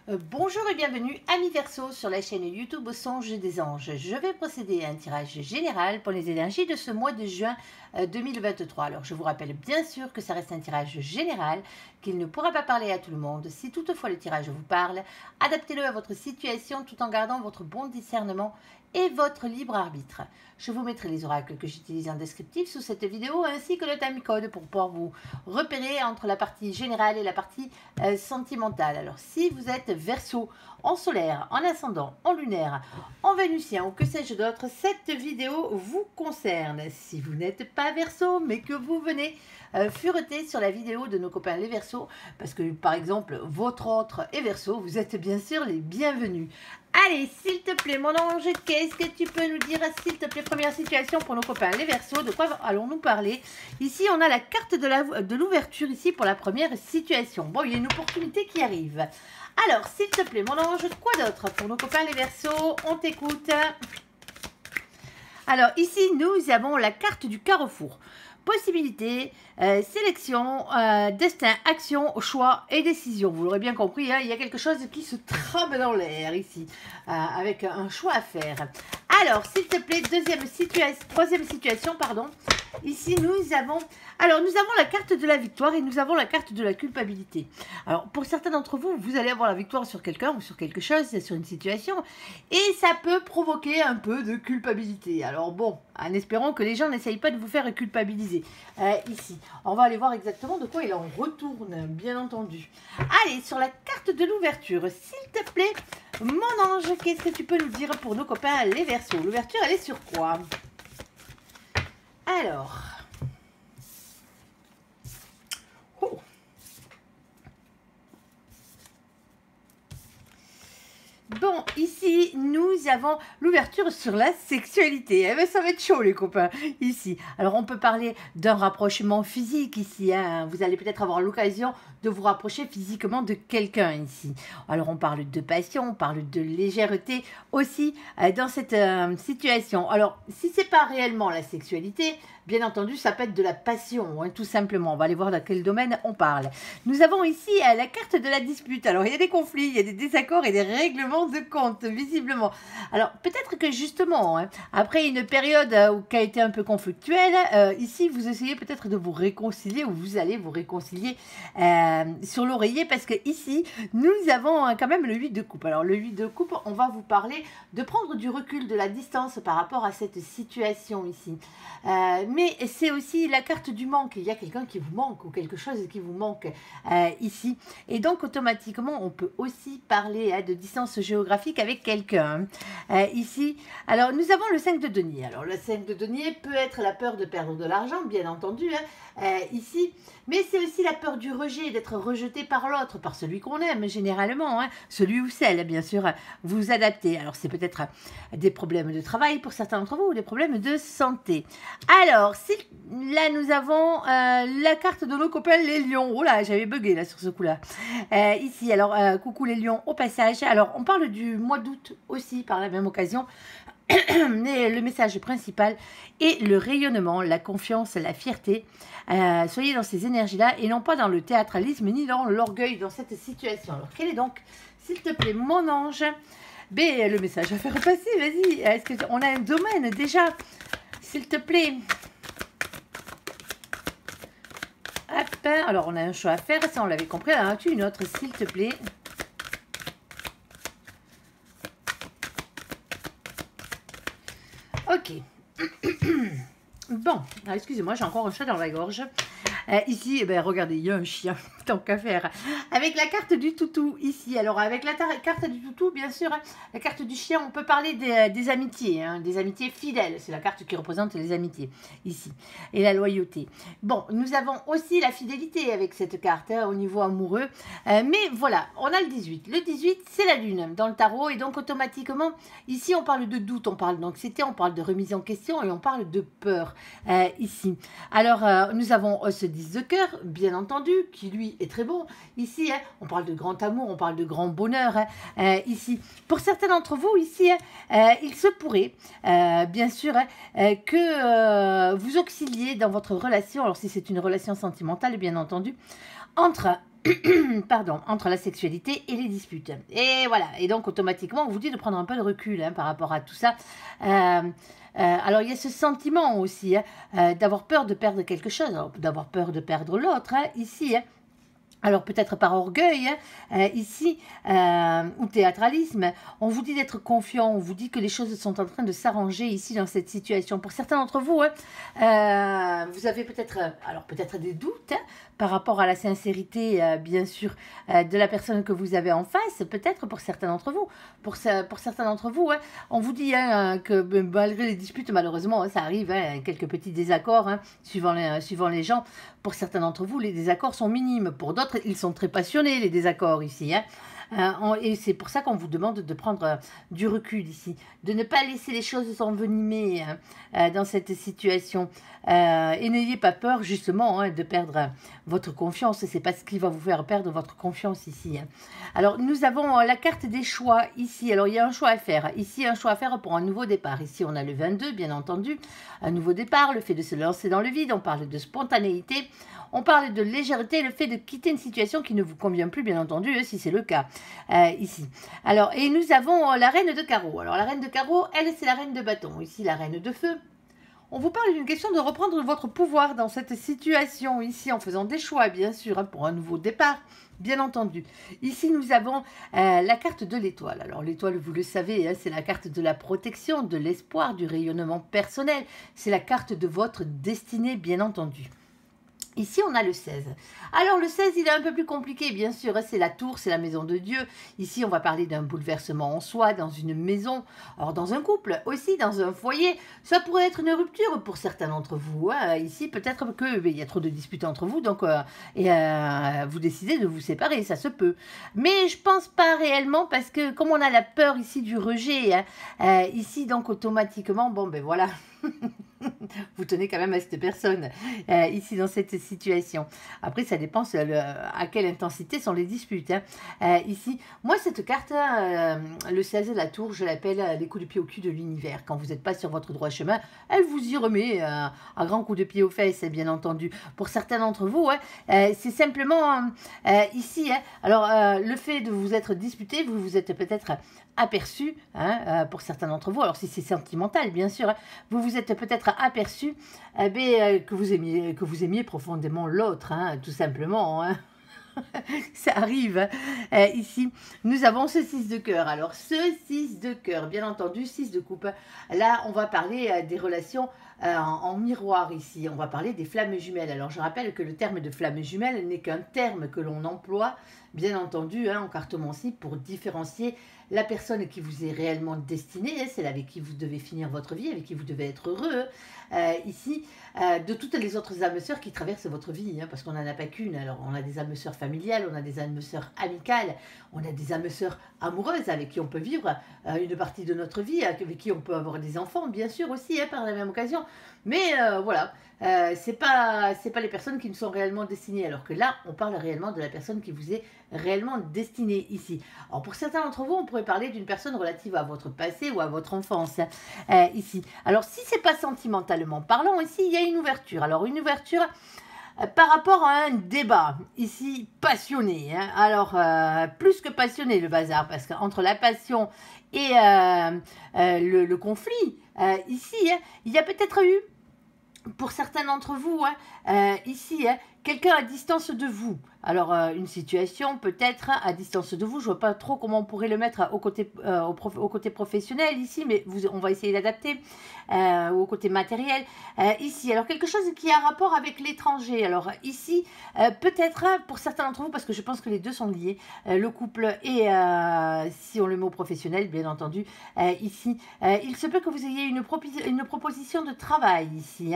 Bonjour et bienvenue amis Verseau sur la chaîne YouTube Au Songe des Anges. Je vais procéder à un tirage général pour les énergies de ce mois de juin 2023. Alors je vous rappelle bien sûr que ça reste un tirage général, qu'il ne pourra pas parler à tout le monde. Si toutefois le tirage vous parle, adaptez-le à votre situation tout en gardant votre bon discernement et votre libre arbitre. Je vous mettrai les oracles que j'utilise en descriptif sous cette vidéo ainsi que le timecode pour pouvoir vous repérer entre la partie générale et la partie sentimentale. Alors si vous êtes Verseau en solaire, en ascendant, en lunaire, en vénusien ou que sais-je d'autre, cette vidéo vous concerne. Si vous n'êtes pas Verseau mais que vous venez fureter sur la vidéo de nos copains les Verseaux, parce que par exemple votre autre est Verseau, vous êtes bien sûr les bienvenus. Allez, s'il te plaît, mon ange, qu'est-ce que tu peux nous dire, s'il te plaît? Première situation pour nos copains les Verseaux, de quoi allons-nous parler? Ici, on a la carte de l'ouverture ici pour la première situation. Bon, il y a une opportunité qui arrive. Alors, s'il te plaît, mon ange, quoi d'autre pour nos copains les Verseaux? On t'écoute. Alors, ici, nous avons la carte du carrefour. Possibilité, sélection, destin, action, choix et décision. Vous l'aurez bien compris, hein, il y a quelque chose qui se trame dans l'air ici, avec un choix à faire. Alors, s'il te plaît, troisième situation, pardon. Ici, nous avons la carte de la victoire et nous avons la carte de la culpabilité. Alors, pour certains d'entre vous, vous allez avoir la victoire sur quelqu'un ou sur quelque chose, sur une situation, et ça peut provoquer un peu de culpabilité. Alors bon, en espérant que les gens n'essayent pas de vous faire culpabiliser. Ici, on va aller voir exactement de quoi il en retourne, bien entendu. Allez, sur la carte de l'ouverture, s'il te plaît, mon ange, qu'est-ce que tu peux nous dire pour nos copains les Verseaux? L'ouverture, elle est sur quoi? Alors, oh. Bon, ici, nous avons l'ouverture sur la sexualité. Eh bien, ça va être chaud, les copains, ici. Alors, on peut parler d'un rapprochement physique ici. Hein. Vous allez peut-être avoir l'occasion de vous rapprocher physiquement de quelqu'un ici. Alors, on parle de passion, on parle de légèreté aussi dans cette situation. Alors, si ce n'est pas réellement la sexualité, bien entendu, ça peut être de la passion, hein, tout simplement. On va aller voir dans quel domaine on parle. Nous avons ici la carte de la dispute. Alors, il y a des conflits, il y a des désaccords et des règlements de compte, visiblement. Alors, peut-être que justement, hein, après une période qui a été un peu conflictuelle, ici, vous essayez peut-être de vous réconcilier ou vous allez vous réconcilier sur l'oreiller parce que ici, nous avons quand même le 8 de coupe. Alors, le 8 de coupe, on va vous parler de prendre du recul, de la distance par rapport à cette situation ici. Mais c'est aussi la carte du manque. Il y a quelqu'un qui vous manque ou quelque chose qui vous manque ici. Et donc, automatiquement, on peut aussi parler de distance géographique avec quelqu'un. Ici, alors, nous avons le 5 de denier. Alors, le 5 de denier peut être la peur de perdre de l'argent, bien entendu, ici. Mais c'est aussi la peur du rejet, d'être rejeté par l'autre, par celui qu'on aime, généralement. Hein, celui ou celle, bien sûr, vous adaptez. Alors, c'est peut-être des problèmes de travail pour certains d'entre vous ou des problèmes de santé. Alors, là, nous avons la carte de nos copains les lions. Oh là, j'avais bugué là sur ce coup-là. Ici, alors, coucou les lions au passage. Alors, on parle du mois d'août aussi par la même occasion. Mais le message principal est le rayonnement, la confiance, la fierté. Soyez dans ces énergies-là et non pas dans le théâtralisme ni dans l'orgueil dans cette situation. Alors, quel est donc, s'il te plaît, mon ange, le message à faire passer? Vas-y, est-ce qu'on a un domaine déjà? S'il te plaît. Hop, alors, on a un choix à faire, ça on l'avait compris. Alors, as-tu une autre, s'il te plaît? Ok. Bon, excusez-moi, j'ai encore un chat dans la gorge. Ici, eh ben, regardez, il y a un chien, tant qu'à faire. Avec la carte du toutou, ici. Alors, avec la carte du toutou, bien sûr, hein, la carte du chien, on peut parler des amitiés, hein, des amitiés fidèles. C'est la carte qui représente les amitiés, ici. Et la loyauté. Bon, nous avons aussi la fidélité avec cette carte, hein, au niveau amoureux. Mais voilà, on a le 18. Le 18, c'est la lune dans le tarot. Et donc, automatiquement, ici, on parle de doute, on parle d'anxiété, on parle de remise en question et on parle de peur, ici. Alors, nous avons ce 10 de cœur, bien entendu, qui lui est très bon. Ici, hein, on parle de grand amour, on parle de grand bonheur. Hein, ici, pour certains d'entre vous, ici, il se pourrait, bien sûr, que vous auxiliez dans votre relation, alors si c'est une relation sentimentale, bien entendu, entre pardon, entre la sexualité et les disputes. Et voilà, et donc automatiquement, on vous dit de prendre un peu de recul par rapport à tout ça. Alors, il y a ce sentiment aussi d'avoir peur de perdre quelque chose, d'avoir peur de perdre l'autre, ici. Alors peut-être par orgueil, ici, ou théâtralisme, on vous dit d'être confiant, on vous dit que les choses sont en train de s'arranger ici dans cette situation. Pour certains d'entre vous, vous avez peut-être des doutes par rapport à la sincérité, bien sûr, de la personne que vous avez en face, peut-être pour certains d'entre vous. Pour certains d'entre vous, on vous dit que malgré les disputes, malheureusement, ça arrive, quelques petits désaccords, suivant les gens. Pour certains d'entre vous, les désaccords sont minimes. Pour d'autres, ils sont très passionnés, les désaccords ici. Et c'est pour ça qu'on vous demande de prendre du recul ici, de ne pas laisser les choses s'envenimer dans cette situation. Et n'ayez pas peur justement de perdre votre confiance. C'est pas ce qui va vous faire perdre votre confiance ici. Alors nous avons la carte des choix ici. Alors il y a un choix à faire. Ici un choix à faire pour un nouveau départ. Ici on a le 22 bien entendu. Un nouveau départ, le fait de se lancer dans le vide. On parle de spontanéité. On parle de légèreté, le fait de quitter une situation qui ne vous convient plus, bien entendu, si c'est le cas, ici. Alors, et nous avons la reine de carreau. Alors, la reine de carreau, elle, c'est la reine de bâton. Ici, la reine de feu. On vous parle d'une question de reprendre votre pouvoir dans cette situation, ici, en faisant des choix, bien sûr, pour un nouveau départ, bien entendu. Ici, nous avons la carte de l'étoile. Alors, l'étoile, vous le savez, c'est la carte de la protection, de l'espoir, du rayonnement personnel. C'est la carte de votre destinée, bien entendu. Ici, on a le 16. Alors, le 16, il est un peu plus compliqué, bien sûr. C'est la tour, c'est la maison de Dieu. Ici, on va parler d'un bouleversement en soi, dans une maison. Alors, dans un couple, aussi, dans un foyer. Ça pourrait être une rupture pour certains d'entre vous. Ici, peut-être qu'il y a trop de disputes entre vous, donc vous décidez de vous séparer, ça se peut. Mais je pense pas réellement, parce que comme on a la peur ici du rejet, ici, donc automatiquement, bon, ben voilà... vous tenez quand même à cette personne ici dans cette situation. Après, ça dépend à quelle intensité sont les disputes. Ici, moi, cette carte, le 16 la tour, je l'appelle les coups de pied au cul de l'univers. Quand vous n'êtes pas sur votre droit chemin, elle vous y remet à grands coups de pied aux fesses, bien entendu. Pour certains d'entre vous, c'est simplement ici. Alors, le fait de vous être disputé, vous vous êtes peut-être aperçu, pour certains d'entre vous, alors si c'est sentimental, bien sûr, vous vous êtes peut-être aperçu que vous aimiez profondément l'autre, tout simplement. Ça arrive. Ici, nous avons ce 6 de cœur. Alors, ce 6 de cœur, bien entendu, 6 de coupe. Là, on va parler des relations en miroir ici. On va parler des flammes jumelles. Alors, je rappelle que le terme de flamme jumelle n'est qu'un terme que l'on emploie, bien entendu, en cartomancie, pour différencier la personne qui vous est réellement destinée, celle avec qui vous devez finir votre vie, avec qui vous devez être heureux, ici, de toutes les autres âmes sœurs qui traversent votre vie, parce qu'on n'en a pas qu'une. Alors, on a des âmes sœurs familiales, on a des âmes sœurs amicales, on a des âmes sœurs amoureuses avec qui on peut vivre une partie de notre vie, avec qui on peut avoir des enfants, bien sûr aussi, par la même occasion. Mais voilà, c'est pas les personnes qui nous sont réellement destinées, alors que là, on parle réellement de la personne qui vous est réellement destinée ici. Alors, pour certains d'entre vous, on pourrait parler d'une personne relative à votre passé ou à votre enfance, ici. Alors, si c'est pas sentimentalement parlant, ici, il y a une ouverture. Alors, une ouverture par rapport à un débat, ici, passionné. Alors, plus que passionné, le bazar, parce qu'entre la passion et le conflit, ici, il y a peut-être eu, pour certains d'entre vous, ici, quelqu'un à distance de vous. Alors, une situation peut-être à distance de vous, je ne vois pas trop comment on pourrait le mettre au côté professionnel ici, mais on va essayer d'adapter au côté matériel ici. Alors, quelque chose qui a rapport avec l'étranger. Alors, ici, peut-être pour certains d'entre vous, parce que je pense que les deux sont liés, le couple et, si on le met au professionnel, bien entendu, ici, il se peut que vous ayez une proposition de travail ici,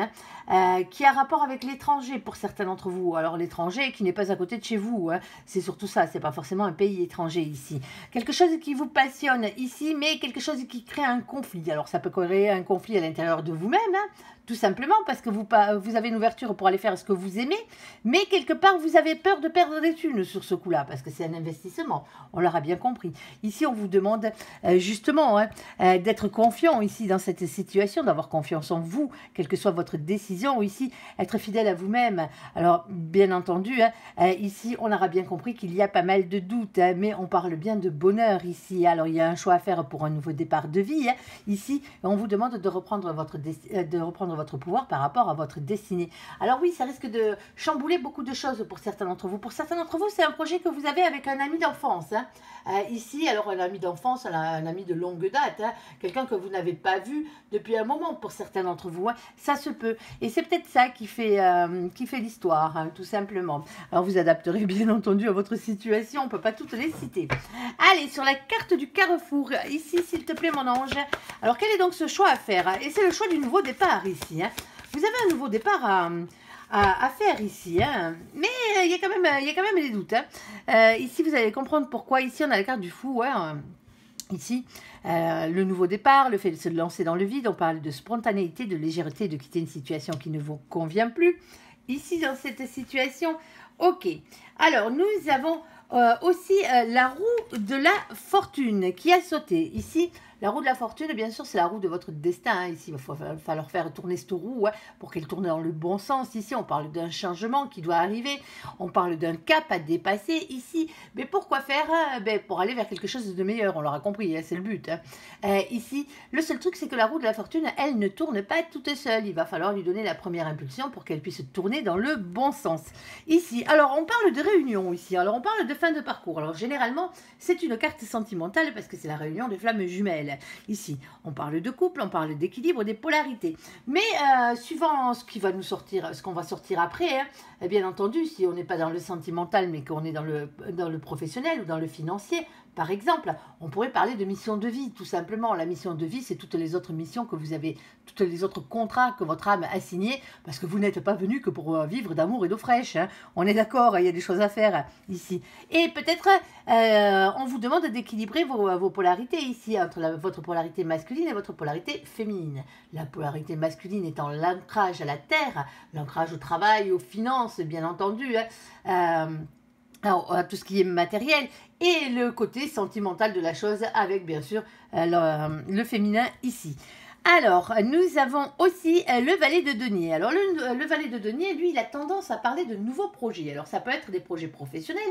qui a rapport avec l'étranger pour certains d'entre vous. Alors, l'étranger qui n'est pas à côté de chez vous, c'est surtout ça, c'est pas forcément un pays étranger ici. Quelque chose qui vous passionne ici, mais quelque chose qui crée un conflit. Alors ça peut créer un conflit à l'intérieur de vous-même, tout simplement parce que vous avez une ouverture pour aller faire ce que vous aimez, mais quelque part, vous avez peur de perdre des thunes sur ce coup-là, parce que c'est un investissement, on l'aura bien compris. Ici, on vous demande justement d'être confiant ici dans cette situation, d'avoir confiance en vous, quelle que soit votre décision, ici, être fidèle à vous-même. Alors, bien entendu, ici, on aura bien compris qu'il y a pas mal de doutes, mais on parle bien de bonheur ici. Alors, il y a un choix à faire pour un nouveau départ de vie. Ici, on vous demande de reprendre votre pouvoir par rapport à votre destinée. Alors oui, ça risque de chambouler beaucoup de choses pour certains d'entre vous. Pour certains d'entre vous, c'est un projet que vous avez avec un ami d'enfance. Ici, alors un ami d'enfance, un ami de longue date, quelqu'un que vous n'avez pas vu depuis un moment pour certains d'entre vous. Ça se peut. Et c'est peut-être ça qui fait l'histoire, tout simplement. Alors vous adapterez bien entendu à votre situation, on ne peut pas toutes les citer. Allez, sur la carte du carrefour, ici, s'il te plaît, mon ange. Alors, quel est donc ce choix à faire? Et c'est le choix du nouveau départ ici. Vous avez un nouveau départ à faire ici, mais il y a quand même des doutes. Ici, vous allez comprendre pourquoi. Ici, on a la carte du fou. Ici, le nouveau départ, le fait de se lancer dans le vide. On parle de spontanéité, de légèreté, de quitter une situation qui ne vous convient plus. Ici, dans cette situation, ok. Alors, nous avons aussi la roue de la fortune qui a sauté. Ici, la roue de la fortune, bien sûr, c'est la roue de votre destin. Ici, il va falloir faire tourner cette roue pour qu'elle tourne dans le bon sens. Ici, on parle d'un changement qui doit arriver. On parle d'un cap à dépasser ici. Mais pourquoi faire pour aller vers quelque chose de meilleur. On l'aura compris, c'est le but. Ici, le seul truc, c'est que la roue de la fortune, elle ne tourne pas toute seule. Il va falloir lui donner la première impulsion pour qu'elle puisse tourner dans le bon sens. Ici, alors, on parle de réunion ici. Alors, on parle de fin de parcours. Alors, généralement, c'est une carte sentimentale parce que c'est la réunion des flammes jumelles. Ici, on parle de couple, on parle d'équilibre, des polarités. Mais suivant ce qui va nous sortir, ce qu'on va sortir après, bien entendu, si on n'est pas dans le sentimental, mais qu'on est dans le professionnel ou dans le financier, par exemple, on pourrait parler de mission de vie, tout simplement. La mission de vie, c'est toutes les autres missions que vous avez, tous les autres contrats que votre âme a signés, parce que vous n'êtes pas venu que pour vivre d'amour et d'eau fraîche. On est d'accord, il y a des choses à faire ici. Et peut-être, on vous demande d'équilibrer vos polarités ici, entre votre polarité masculine et votre polarité féminine. La polarité masculine étant l'ancrage à la terre, l'ancrage au travail, aux finances, bien entendu, alors, tout ce qui est matériel, et le côté sentimental de la chose avec, bien sûr, le féminin ici. Alors, nous avons aussi le valet de denier. Alors, le valet de denier, lui, il a tendance à parler de nouveaux projets. Alors, ça peut être des projets professionnels,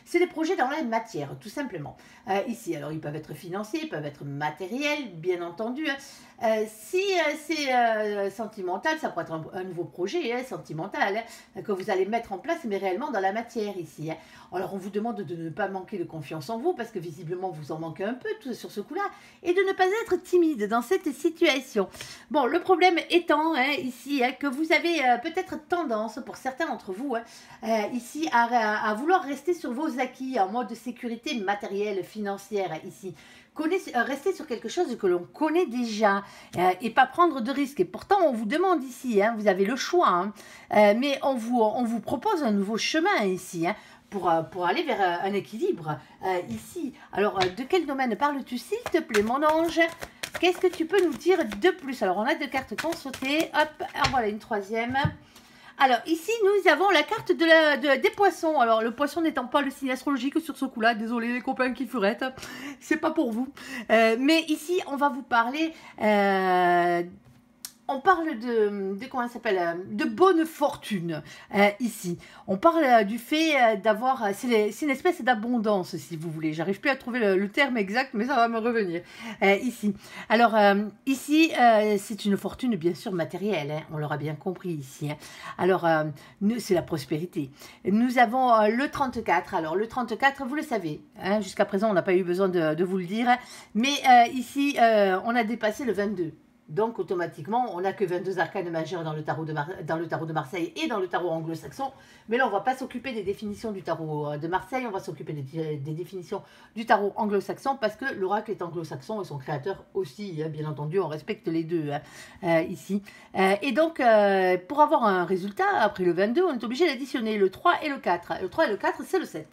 c'est des projets dans la matière, tout simplement. Ici, alors, ils peuvent être financiers, ils peuvent être matériels, bien entendu. Si c'est sentimental, ça pourrait être un nouveau projet sentimental que vous allez mettre en place, mais réellement dans la matière ici. Alors, on vous demande de ne pas manquer de confiance en vous, parce que visiblement, vous en manquez un peu tout sur ce coup-là, et de ne pas être timide dans cette situation. Bon, le problème étant ici que vous avez peut-être tendance, pour certains d'entre vous, ici, à vouloir rester sur vos acquis en mode sécurité matérielle, financière, ici. Rester sur quelque chose que l'on connaît déjà et pas prendre de risques. Et pourtant, on vous demande ici, vous avez le choix, mais on vous propose un nouveau chemin ici, pour aller vers un équilibre ici. Alors, de quel domaine parles-tu, s'il te plaît, mon ange? Qu'est-ce que tu peux nous dire de plus? Alors, on a deux cartes qui ont sauté. Hop, voilà une troisième. Alors, ici, nous avons la carte des poissons. Alors, le poisson n'étant pas le signe astrologique sur ce coup-là. Désolé, les copains qui furettent. C'est pas pour vous. Mais ici, on va vous parler... on parle comment ça s'appelle, de bonne fortune ici. On parle du fait d'avoir, c'est une espèce d'abondance si vous voulez. J'arrive plus à trouver le terme exact, mais ça va me revenir ici. Alors ici, c'est une fortune bien sûr matérielle, on l'aura bien compris ici. Alors c'est la prospérité. Nous avons le 34. Alors le 34, vous le savez, jusqu'à présent on n'a pas eu besoin de vous le dire, mais ici on a dépassé le 22. Donc, automatiquement, on n'a que 22 arcanes majeures dans le tarot de Marseille et dans le tarot anglo-saxon. Mais là, on ne va pas s'occuper des définitions du tarot de Marseille, on va s'occuper des définitions du tarot anglo-saxon parce que l'oracle est anglo-saxon et son créateur aussi, bien entendu, on respecte les deux ici. Et donc, pour avoir un résultat, après le 22, on est obligé d'additionner le 3 et le 4. Le 3 et le 4, c'est le 7.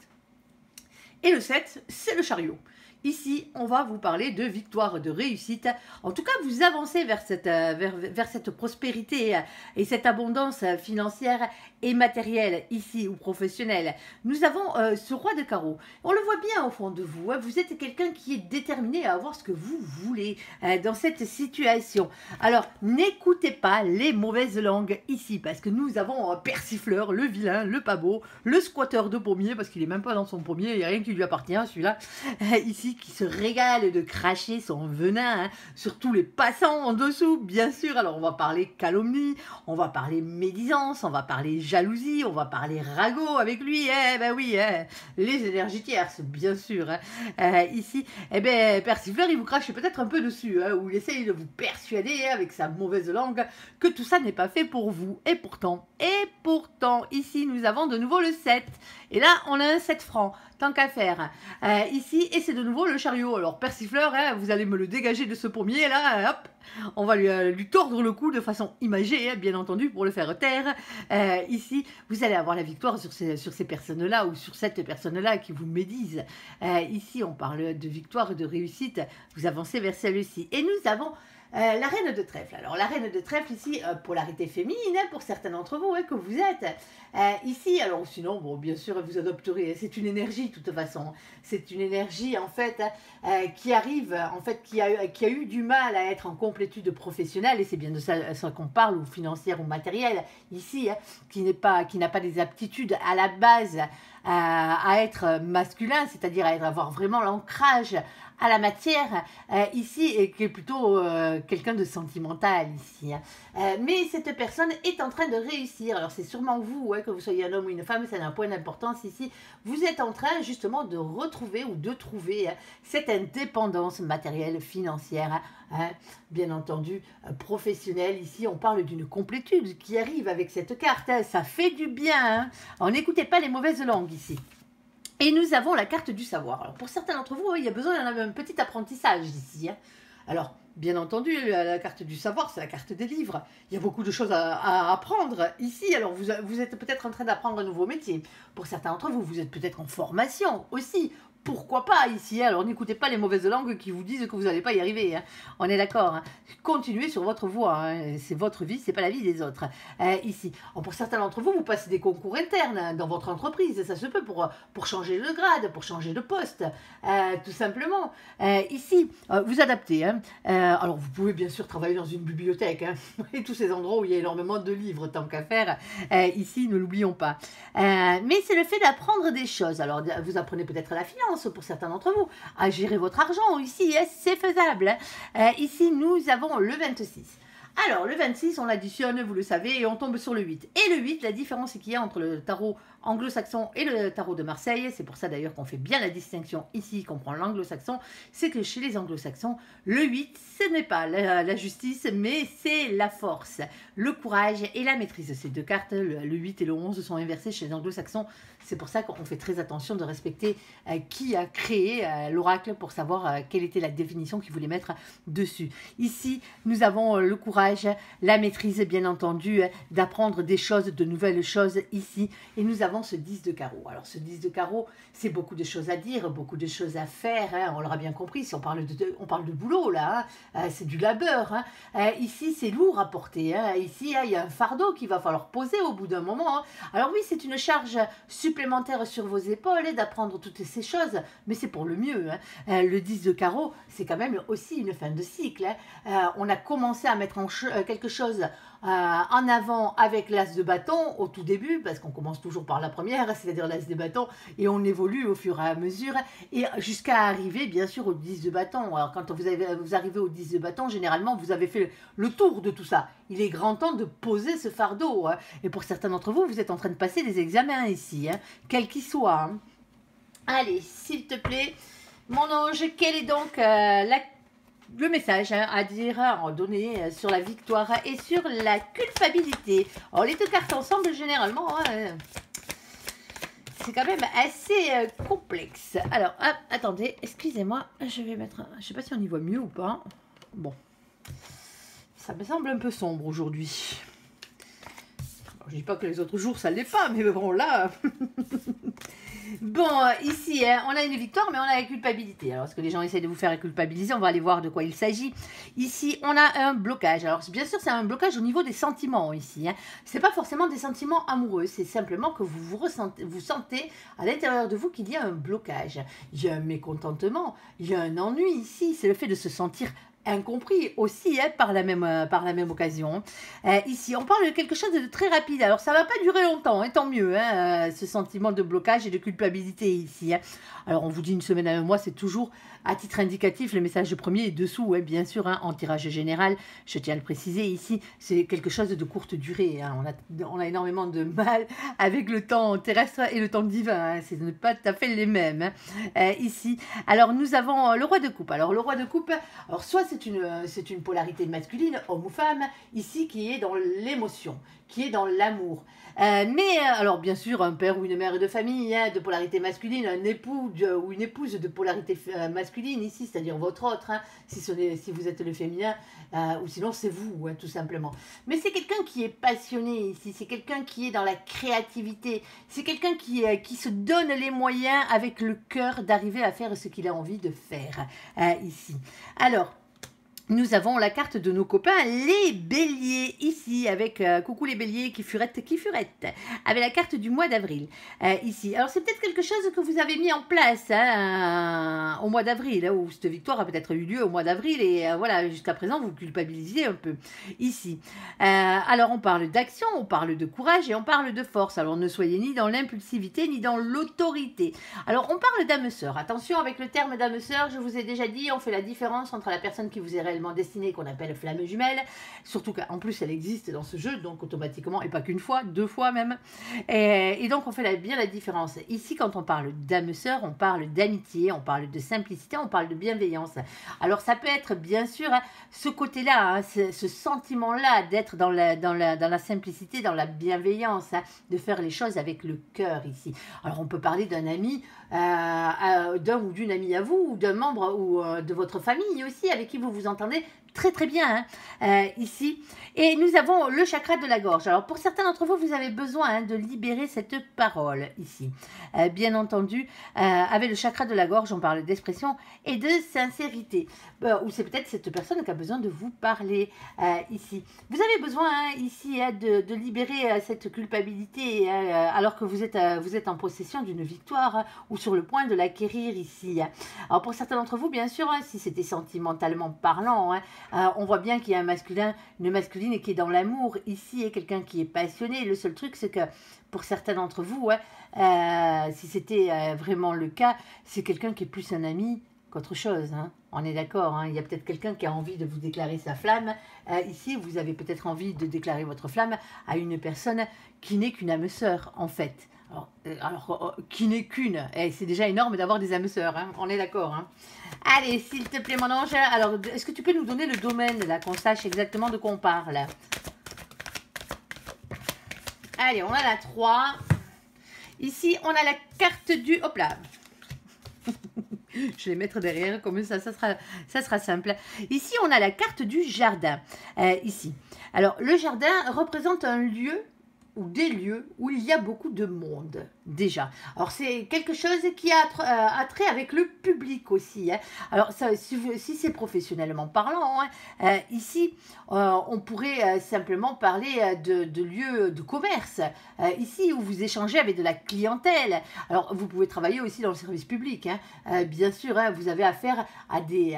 Et le 7, c'est le chariot. ici, on va vous parler de victoire, de réussite. En tout cas, vous avancez vers cette prospérité et cette abondance financière et matérielle, ici, ou professionnelle. Nous avons ce roi de carreau. On le voit bien au fond de vous. Hein. Vous êtes quelqu'un qui est déterminé à avoir ce que vous voulez dans cette situation. Alors, n'écoutez pas les mauvaises langues ici, parce que nous avons Persifleur, le vilain, le pas beau, le squatteur de pommier, parce qu'il n'est même pas dans son pommier, il n'y a rien qui lui appartient, celui-là, ici, qui se régale de cracher son venin hein, sur tous les passants en dessous, bien sûr. Alors, on va parler calomnie, on va parler médisance, on va parler jalousie, on va parler ragot avec lui, ben oui, les énergies tierces, bien sûr. Ici, Persifleur, il vous crache peut-être un peu dessus, ou il essaye de vous persuader avec sa mauvaise langue que tout ça n'est pas fait pour vous. Et pourtant, ici, nous avons de nouveau le 7. Et là, on a un 7 francs, tant qu'à faire. Ici, et c'est de nouveau le chariot. Alors, Persifleur, vous allez me le dégager de ce pommier, là, hop, on va lui tordre le cou de façon imagée, bien entendu, pour le faire taire. Ici, vous allez avoir la victoire sur ces personnes-là, ou sur cette personne-là qui vous médise. Ici, on parle de victoire et de réussite. Vous avancez vers celle-ci. Et nous avons la reine de trèfle. Alors, la reine de trèfle, ici, polarité féminine, pour certains d'entre vous, que vous êtes. Ici, alors, sinon, bon, bien sûr, vous adopterez. C'est une énergie, de toute façon. C'est une énergie, en fait, qui arrive, en fait, qui a eu du mal à être en complétude professionnelle, et c'est bien de ça qu'on parle, ou financière, ou matérielle, ici, qui n'a pas des aptitudes à la base à être masculin, c'est-à-dire avoir vraiment l'ancrage à la matière ici, et qui est plutôt quelqu'un de sentimental ici. Mais cette personne est en train de réussir. Alors c'est sûrement vous, que vous soyez un homme ou une femme, c'est un point d'importance ici. Vous êtes en train justement de retrouver ou de trouver cette indépendance matérielle, financière, bien entendu professionnelle. Ici, on parle d'une complétude qui arrive avec cette carte. Ça fait du bien. Alors n'écoutez pas les mauvaises langues ici. Et nous avons la carte du savoir. Alors pour certains d'entre vous, il y a besoin d'un petit apprentissage ici. Alors, bien entendu, la carte du savoir, c'est la carte des livres. Il y a beaucoup de choses à apprendre ici. Alors vous êtes peut-être en train d'apprendre un nouveau métier. Pour certains d'entre vous, vous êtes peut-être en formation aussi. Pourquoi pas ici? Alors n'écoutez pas les mauvaises langues qui vous disent que vous n'allez pas y arriver. On est d'accord. Continuez sur votre voie. C'est votre vie, c'est pas la vie des autres. Ici, pour certains d'entre vous, vous passez des concours internes dans votre entreprise. Ça se peut pour changer de grade, pour changer de poste, tout simplement. Ici, vous adaptez. Alors vous pouvez bien sûr travailler dans une bibliothèque et tous ces endroits où il y a énormément de livres, tant qu'à faire. Ici, ne l'oublions pas. Mais c'est le fait d'apprendre des choses. Alors vous apprenez peut-être la finance, pour certains d'entre vous, à gérer votre argent. Ici, c'est faisable. Ici, nous avons le 26. Alors, le 26, on l'additionne, vous le savez, et on tombe sur le 8. Et le 8, la différence qu'il y a entre le tarot anglo-saxon et le tarot de Marseille, c'est pour ça d'ailleurs qu'on fait bien la distinction ici, qu'on prend l'anglo-saxon, c'est que chez les anglo-saxons, le 8, ce n'est pas la justice, mais c'est la force, le courage et la maîtrise. Ces deux cartes, le 8 et le 11, sont inversées chez les anglo-saxons. C'est pour ça qu'on fait très attention de respecter qui a créé l'oracle pour savoir quelle était la définition qu'il voulait mettre dessus. Ici, nous avons le courage, la maîtrise, bien entendu, d'apprendre des choses, de nouvelles choses ici. Et nous avons ce 10 de carreau. Alors, ce 10 de carreau, c'est beaucoup de choses à dire, beaucoup de choses à faire. On l'aura bien compris, si on parle de boulot, là, c'est du labeur. Ici, c'est lourd à porter. Ici, il y a un fardeau qu'il va falloir poser au bout d'un moment. Alors oui, c'est une charge supplémentaire sur vos épaules d'apprendre toutes ces choses, mais c'est pour le mieux. Le 10 de carreau, c'est quand même aussi une fin de cycle. On a commencé à mettre quelque chose en avant avec l'as de bâton au tout début, parce qu'on commence toujours par la première, c'est-à-dire l'as de bâton, et on évolue au fur et à mesure, et jusqu'à arriver bien sûr au 10 de bâton. Alors quand vous arrivez au 10 de bâton, généralement vous avez fait le tour de tout ça. Il est grand temps de poser ce fardeau, et pour certains d'entre vous, vous êtes en train de passer des examens ici, quels qu'ils soient. Allez, s'il te plaît, mon ange, quelle est donc le message à dire, à donner sur la victoire et sur la culpabilité? Alors, les deux cartes ensemble, généralement, c'est quand même assez complexe. Alors, hop, attendez, excusez-moi, je vais mettre... Je sais pas si on y voit mieux ou pas. Bon, ça me semble un peu sombre aujourd'hui. Je dis pas que les autres jours, ça ne l'est pas, mais bon, là... Bon, ici, hein, on a une victoire, mais on a la culpabilité. Alors, est-ce que les gens essaient de vous faire culpabiliser? On va aller voir de quoi il s'agit. Ici, on a un blocage. Alors, bien sûr, c'est un blocage au niveau des sentiments, ici. Hein. Ce n'est pas forcément des sentiments amoureux. C'est simplement que vous sentez à l'intérieur de vous qu'il y a un blocage. Il y a un mécontentement, il y a un ennui ici. C'est le fait de se sentir incompris aussi hein, par la même occasion. Ici, on parle de quelque chose de très rapide. Alors, ça ne va pas durer longtemps, hein, tant mieux, hein, ce sentiment de blocage et de culpabilité ici. Hein. Alors, on vous dit une semaine à un mois, c'est toujours à titre indicatif. Le message premier est dessous, hein, bien sûr, hein, en tirage général. Je tiens à le préciser ici, c'est quelque chose de courte durée. Hein. On a énormément de mal avec le temps terrestre et le temps divin. Hein. C'est pas tout à fait les mêmes. Hein. Ici, alors, nous avons le roi de coupe. Alors, le roi de coupe, alors soit c'est une polarité masculine, homme ou femme, ici qui est dans l'émotion, qui est dans l'amour. Alors bien sûr, un père ou une mère de famille, hein, de polarité masculine, un époux ou une épouse de polarité masculine ici, c'est-à-dire votre autre, hein, si vous êtes le féminin, ou sinon c'est vous, hein, tout simplement. Mais c'est quelqu'un qui est passionné ici, c'est quelqu'un qui est dans la créativité, c'est quelqu'un qui se donne les moyens avec le cœur d'arriver à faire ce qu'il a envie de faire ici. Alors, nous avons la carte de nos copains, les béliers, ici, avec coucou les béliers, qui furette, avec la carte du mois d'avril, ici. Alors, c'est peut-être quelque chose que vous avez mis en place hein, au mois d'avril, hein, où cette victoire a peut-être eu lieu au mois d'avril, et voilà, jusqu'à présent, vous culpabilisez un peu, ici. Alors, on parle d'action, on parle de courage, et on parle de force. Alors, ne soyez ni dans l'impulsivité, ni dans l'autorité. Alors, on parle d'âme-sœur. Attention, avec le terme d'âme-sœur, je vous ai déjà dit, on fait la différence entre la personne qui vous est réellement destinée, qu'on appelle flamme jumelle, surtout qu'en plus elle existe dans ce jeu, donc automatiquement, et pas qu'une fois, 2 fois même, et donc on fait bien la différence. Ici, quand on parle d'âme sœur, on parle d'amitié, on parle de simplicité, on parle de bienveillance. Alors ça peut être bien sûr hein, ce côté-là, hein, ce sentiment-là d'être dans la simplicité, dans la bienveillance, hein, de faire les choses avec le cœur ici. Alors on peut parler d'un ami, d'un ou d'une amie à vous, ou d'un membre ou de votre famille aussi, avec qui vous vous entendez très très bien hein, ici. Et nous avons le chakra de la gorge. Alors pour certains d'entre vous, vous avez besoin hein, de libérer cette parole ici. Bien entendu, avec le chakra de la gorge, on parle d'expression et de sincérité. Ou c'est peut-être cette personne qui a besoin de vous parler ici. Vous avez besoin hein, ici hein, de libérer cette culpabilité alors que vous êtes en possession d'une victoire hein, ou sur le point de l'acquérir ici. Hein. Alors pour certains d'entre vous, bien sûr, hein, si c'était sentimentalement parlant, hein, on voit bien qu'il y a une masculine qui est dans l'amour ici et quelqu'un qui est passionné. Le seul truc, c'est que pour certains d'entre vous, hein, si c'était vraiment le cas, c'est quelqu'un qui est plus un ami qu'autre chose. Hein. On est d'accord, hein. Il y a peut-être quelqu'un qui a envie de vous déclarer sa flamme. Ici, vous avez peut-être envie de déclarer votre flamme à une personne qui n'est qu'une âme sœur, en fait. Alors, qui n'est qu'une. C'est déjà énorme d'avoir des âmes sœurs, hein. On est d'accord. Hein. Allez, s'il te plaît, mon ange. Alors, est-ce que tu peux nous donner le domaine, là, qu'on sache exactement de quoi on parle? Allez, on a la 3. Ici, on a la carte du... Hop là. Je vais les mettre derrière, comme ça sera simple. Ici, on a la carte du jardin. Ici. Alors, le jardin représente un lieu ou des lieux où il y a beaucoup de monde, déjà. Alors, c'est quelque chose qui a trait avec le public aussi. Hein. Alors, ça, si c'est professionnellement parlant, hein, ici, on pourrait simplement parler de lieux de commerce, ici, où vous échangez avec de la clientèle. Alors, vous pouvez travailler aussi dans le service public. Hein. Bien sûr, hein, vous avez affaire à des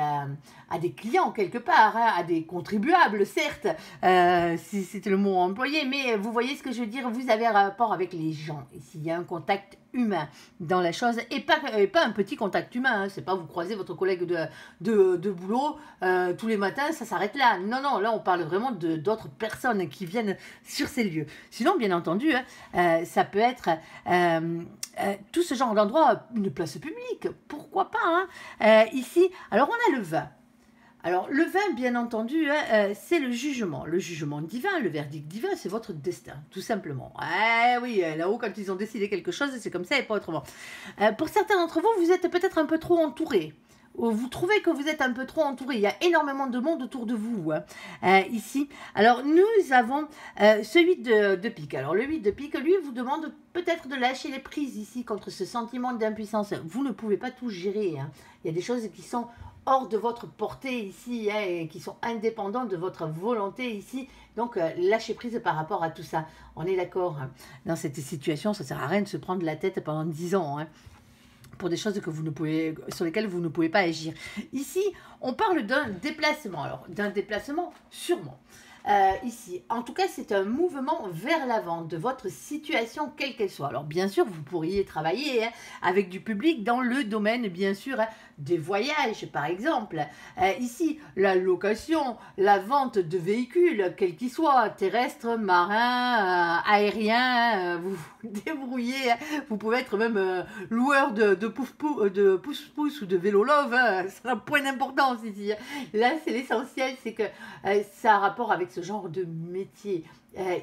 clients, quelque part, hein, à des contribuables, certes, si c'était le mot employé, mais vous voyez ce que je veux dire, vous avez un rapport avec les gens. Ici, il y a un contact humain dans la chose, et pas un petit contact humain, hein. C'est pas vous croisez votre collègue de boulot tous les matins, ça s'arrête là. Non, non, là on parle vraiment d'autres personnes qui viennent sur ces lieux. Sinon, bien entendu, hein, ça peut être tout ce genre d'endroit, une place publique, pourquoi pas. Hein. Ici, alors on a le vin. Alors, le vin, bien entendu, hein, c'est le jugement divin, le verdict divin, c'est votre destin, tout simplement. Oui, là-haut, quand ils ont décidé quelque chose, c'est comme ça et pas autrement. Pour certains d'entre vous, vous êtes peut-être un peu trop entouré, vous trouvez que vous êtes un peu trop entouré. Il y a énormément de monde autour de vous, hein, ici. Alors, nous avons ce 8 de pique. Alors, le 8 de pique, lui, vous demande peut-être de lâcher les prises ici contre ce sentiment d'impuissance. Vous ne pouvez pas tout gérer, hein. Il y a des choses qui sont hors de votre portée ici, hein, et qui sont indépendantes de votre volonté ici. Donc, lâchez prise par rapport à tout ça. On est d'accord, hein. Dans cette situation, ça ne sert à rien de se prendre la tête pendant 10 ans, hein, pour des choses que vous ne pouvez, sur lesquelles vous ne pouvez pas agir. Ici, on parle d'un déplacement. Alors, d'un déplacement, sûrement. Ici, en tout cas, c'est un mouvement vers l'avant de votre situation, quelle qu'elle soit. Alors, bien sûr, vous pourriez travailler, hein, avec du public dans le domaine, bien sûr, hein, des voyages, par exemple. Ici, la location, la vente de véhicules, quels qu'ils soient, terrestres, marins, aériens, vous vous débrouillez. Hein. Vous pouvez être même loueur de pouce-pouce ou de vélo love. Hein. C'est un point d'importance ici. Là, c'est l'essentiel, c'est que ça a rapport avec ce genre de métier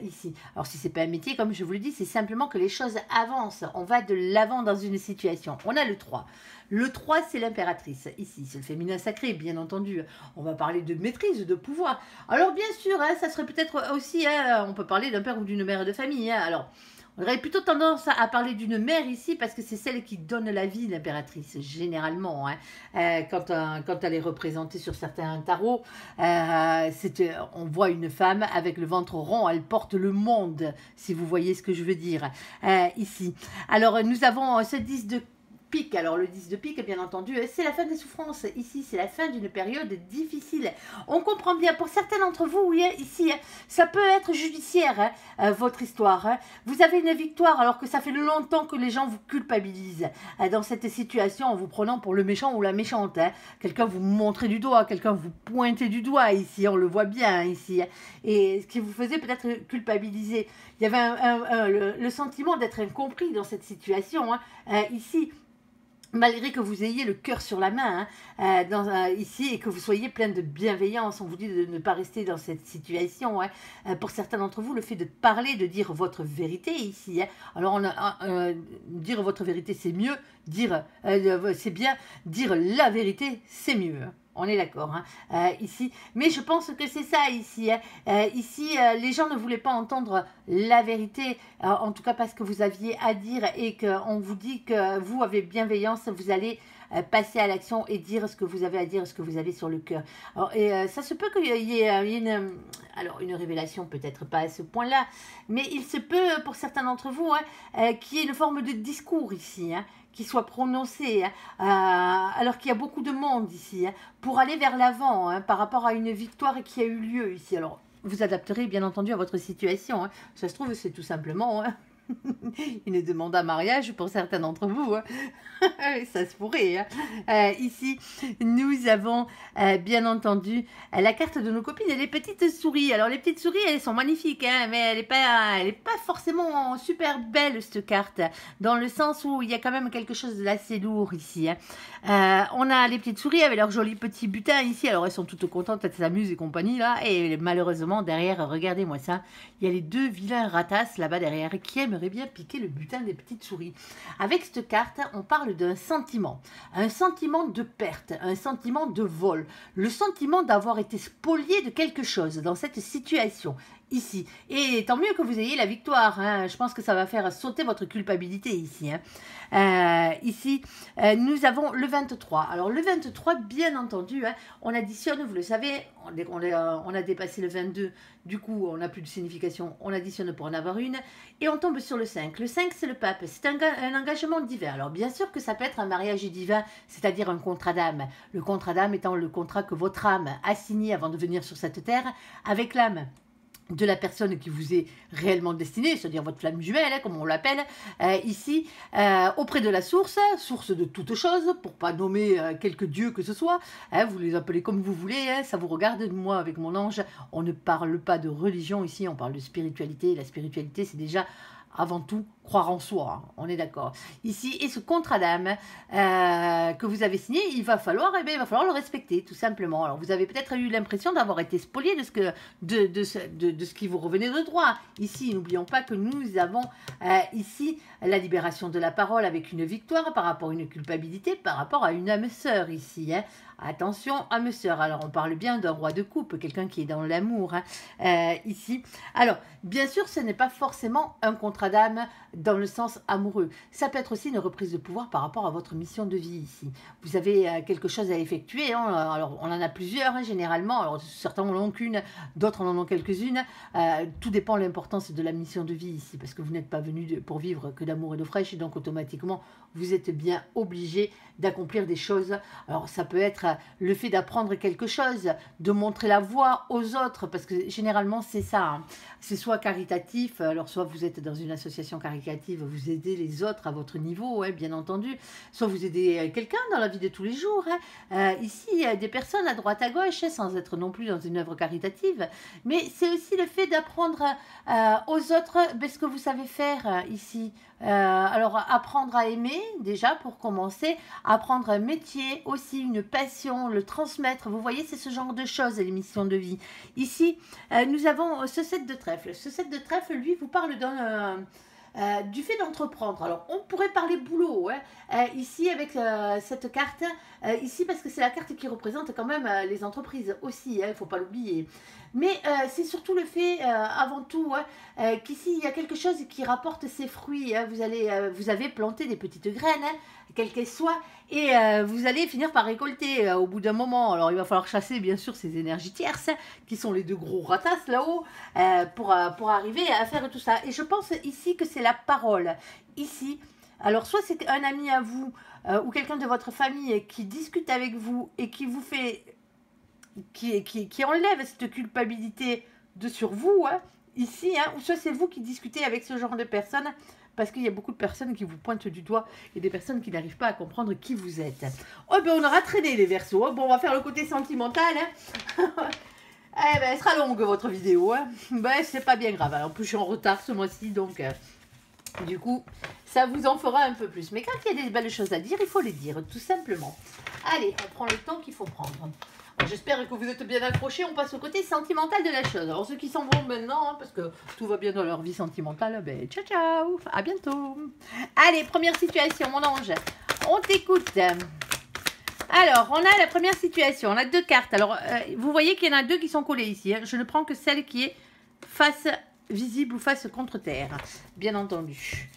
ici. Alors, si c'est pas un métier, comme je vous le dis, c'est simplement que les choses avancent. On va de l'avant dans une situation. On a le 3. Le 3, c'est l'impératrice. Ici, c'est le féminin sacré, bien entendu. On va parler de maîtrise, de pouvoir. Alors, bien sûr, hein, ça serait peut-être aussi, hein, on peut parler d'un père ou d'une mère de famille. Hein. Alors, on aurait plutôt tendance à parler d'une mère ici parce que c'est celle qui donne la vie, l'impératrice, généralement. Hein. Quand elle est représentée sur certains tarots, on voit une femme avec le ventre rond, elle porte le monde, si vous voyez ce que je veux dire, ici. Alors, nous avons ce 10 de pique. Alors, le 10 de pique, bien entendu, c'est la fin des souffrances. Ici, c'est la fin d'une période difficile. On comprend bien, pour certains d'entre vous, oui, ici, ça peut être judiciaire, hein, votre histoire. Hein. Vous avez une victoire alors que ça fait longtemps que les gens vous culpabilisent dans cette situation en vous prenant pour le méchant ou la méchante. Hein. Quelqu'un vous montre du doigt, quelqu'un vous pointe du doigt ici, on le voit bien ici. Et ce qui vous faisait peut-être culpabiliser. Il y avait le sentiment d'être incompris dans cette situation, hein, ici. Malgré que vous ayez le cœur sur la main, hein, ici, et que vous soyez plein de bienveillance, on vous dit de ne pas rester dans cette situation. Hein. Pour certains d'entre vous, le fait de parler, de dire votre vérité ici. Hein. Alors, dire votre vérité, c'est mieux. C'est bien. Dire la vérité, c'est mieux. Hein. On est d'accord, hein, ici. Mais je pense que c'est ça ici. Hein. Ici, les gens ne voulaient pas entendre la vérité, en tout cas parce que vous aviez à dire et qu'on vous dit que vous, avec bienveillance, vous allez passer à l'action et dire ce que vous avez à dire, ce que vous avez sur le cœur. Alors, ça se peut qu'il y ait une révélation, peut-être pas à ce point-là, mais il se peut, pour certains d'entre vous, hein, qu'il y ait une forme de discours ici, hein, qui soit prononcé, hein, alors qu'il y a beaucoup de monde ici, hein, pour aller vers l'avant, hein, par rapport à une victoire qui a eu lieu ici. Alors, vous adapterez bien entendu à votre situation. Hein. Ça se trouve, c'est tout simplement... Hein, une demande à mariage pour certains d'entre vous. Hein. Ça se pourrait. Hein. Ici, nous avons bien entendu la carte de nos copines et les petites souris. Alors, les petites souris, elles sont magnifiques, hein, mais elle n'est pas forcément super belle, cette carte, dans le sens où il y a quand même quelque chose d'assez lourd ici. Hein. On a les petites souris avec leurs jolis petits butins ici. Alors, elles sont toutes contentes, elles s'amusent et compagnie, là. Et malheureusement, derrière, regardez-moi ça, il y a les deux vilains ratasses là-bas derrière qui aimeraient bien piquer le butin des petites souris. Avec cette carte, on parle d'un sentiment de perte, un sentiment de vol, le sentiment d'avoir été spolié de quelque chose dans cette situation. Ici. Et tant mieux que vous ayez la victoire. Hein. Je pense que ça va faire sauter votre culpabilité ici. Hein. Ici, nous avons le 23. Alors, le 23, bien entendu, hein, on additionne, vous le savez, on a dépassé le 22. Du coup, on n'a plus de signification. On additionne pour en avoir une. Et on tombe sur le 5. Le 5, c'est le pape. C'est un engagement divin. Alors, bien sûr que ça peut être un mariage divin, c'est-à-dire un contrat d'âme. Le contrat d'âme étant le contrat que votre âme a signé avant de venir sur cette terre avec l'âme de la personne qui vous est réellement destinée, c'est-à-dire votre flamme jumelle, hein, comme on l'appelle, ici, auprès de la source de toutes choses, pour pas nommer quelques dieux que ce soit, hein, vous les appelez comme vous voulez, hein, ça vous regarde. Moi, avec mon ange, on ne parle pas de religion ici, on parle de spiritualité. La spiritualité, c'est déjà avant tout croire en soi, hein, on est d'accord. Ici, et ce contrat d'âme que vous avez signé, il va falloir le respecter, tout simplement. Alors, vous avez peut-être eu l'impression d'avoir été spolié de ce qui vous revenait de droit. Ici, n'oublions pas que nous avons ici la libération de la parole avec une victoire par rapport à une culpabilité, par rapport à une âme sœur ici. Hein. Attention, âme sœur. Alors, on parle bien d'un roi de coupe, quelqu'un qui est dans l'amour ici. Alors, bien sûr, ce n'est pas forcément un contrat d'âme dans le sens amoureux. Ça peut être aussi une reprise de pouvoir par rapport à votre mission de vie ici. Vous avez quelque chose à effectuer. Hein. Alors, on en a plusieurs généralement. Alors, certains n'en ont qu'une, d'autres en ont quelques-unes. Tout dépend de l'importance de la mission de vie ici, parce que vous n'êtes pas venu pour vivre que d'amour et d'eau fraîche, et donc automatiquement, vous êtes bien obligé d'accomplir des choses. Alors, ça peut être le fait d'apprendre quelque chose, de montrer la voie aux autres, parce que généralement, c'est ça. Hein. C'est soit caritatif, alors soit vous êtes dans une association caritative, vous aidez les autres à votre niveau, hein, bien entendu, soit vous aidez quelqu'un dans la vie de tous les jours. Hein. Ici, il y a des personnes à droite, à gauche, hein, sans être non plus dans une œuvre caritative, mais c'est aussi le fait d'apprendre aux autres ce que vous savez faire ici. Alors, apprendre à aimer, déjà, pour commencer, apprendre un métier, aussi une passion, le transmettre, vous voyez, c'est ce genre de choses, les missions de vie. Ici, nous avons ce 7 de trèfle. Ce 7 de trèfle, lui, vous parle du fait d'entreprendre. Alors, on pourrait parler boulot, hein, ici, avec cette carte, ici, parce que c'est la carte qui représente quand même les entreprises aussi, il ne faut pas l'oublier. Mais c'est surtout le fait, avant tout, hein, qu'ici, il y a quelque chose qui rapporte ses fruits. Hein. Vous avez planté des petites graines, hein, quelles qu'elles soient, et vous allez finir par récolter au bout d'un moment. Alors, il va falloir chasser, bien sûr, ces énergies tierces, hein, qui sont les deux gros ratasses là-haut, pour arriver à faire tout ça. Et je pense ici que c'est la parole. Ici, alors, soit c'est un ami à vous, ou quelqu'un de votre famille qui discute avec vous et qui vous fait... Qui enlève cette culpabilité sur vous, hein, ici, hein, ou soit c'est vous qui discutez avec ce genre de personnes, parce qu'il y a beaucoup de personnes qui vous pointent du doigt et des personnes qui n'arrivent pas à comprendre qui vous êtes. Oh, ben on aura traîné les Verseaux. Bon, on va faire le côté sentimental. Hein. Eh ben, elle sera longue votre vidéo. Hein. Ben, c'est pas bien grave. Alors, en plus, je suis en retard ce mois-ci, donc du coup, ça vous en fera un peu plus. Mais quand il y a des belles choses à dire, il faut les dire, tout simplement. Allez, on prend le temps qu'il faut prendre. J'espère que vous êtes bien accrochés. On passe au côté sentimental de la chose. Alors, ceux qui s'en vont maintenant, hein, parce que tout va bien dans leur vie sentimentale, ben, ciao, ciao, à bientôt. Allez, première situation, mon ange, on t'écoute. Alors, on a la première situation, on a deux cartes. Alors, vous voyez qu'il y en a deux qui sont collées ici. Hein. Je ne prends que celle qui est face visible ou face contre terre, bien entendu.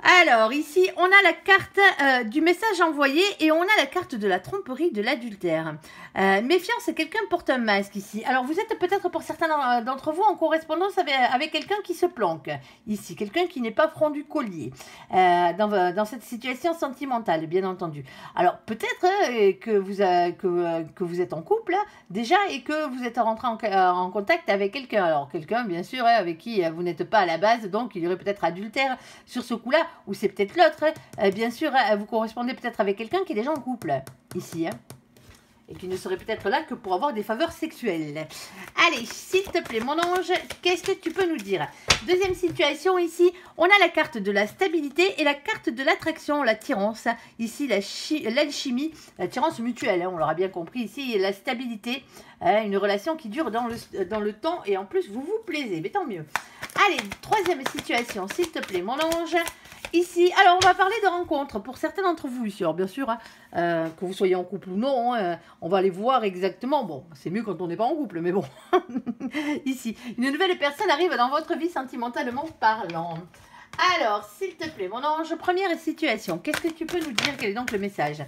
Alors, ici, on a la carte du message envoyé et on a la carte de la tromperie, de l'adultère. Méfiance, quelqu'un porte un masque ici. Alors, vous êtes peut-être pour certains d'entre vous en correspondance avec quelqu'un qui se planque. Ici, quelqu'un qui n'est pas franc du collier dans cette situation sentimentale, bien entendu. Alors, peut-être que vous êtes en couple déjà et que vous êtes rentré en contact avec quelqu'un. Alors, quelqu'un, bien sûr, avec qui vous n'êtes pas à la base, donc il y aurait peut-être adultère sur ce coup-là. Ou c'est peut-être l'autre, hein. Bien sûr, vous correspondez peut-être avec quelqu'un qui est déjà en couple, ici, hein, et qui ne serait peut-être là que pour avoir des faveurs sexuelles. Allez, s'il te plaît, mon ange, qu'est-ce que tu peux nous dire? Deuxième situation, ici, on a la carte de la stabilité et la carte de l'attraction, l'attirance. Ici, l'alchimie, l'attirance mutuelle, hein, on l'aura bien compris. Ici, la stabilité, hein, une relation qui dure dans le temps et en plus, vous vous plaisez, mais tant mieux. Allez, troisième situation, s'il te plaît, mon ange. Ici, alors on va parler de rencontres pour certains d'entre vous ici. Alors bien sûr, hein, que vous soyez en couple ou non, hein, on va aller voir exactement. Bon, c'est mieux quand on n'est pas en couple, mais bon. Ici, une nouvelle personne arrive dans votre vie sentimentalement parlant. Alors, s'il te plaît, mon ange, première situation. Qu'est-ce que tu peux nous dire? Quel est donc le message?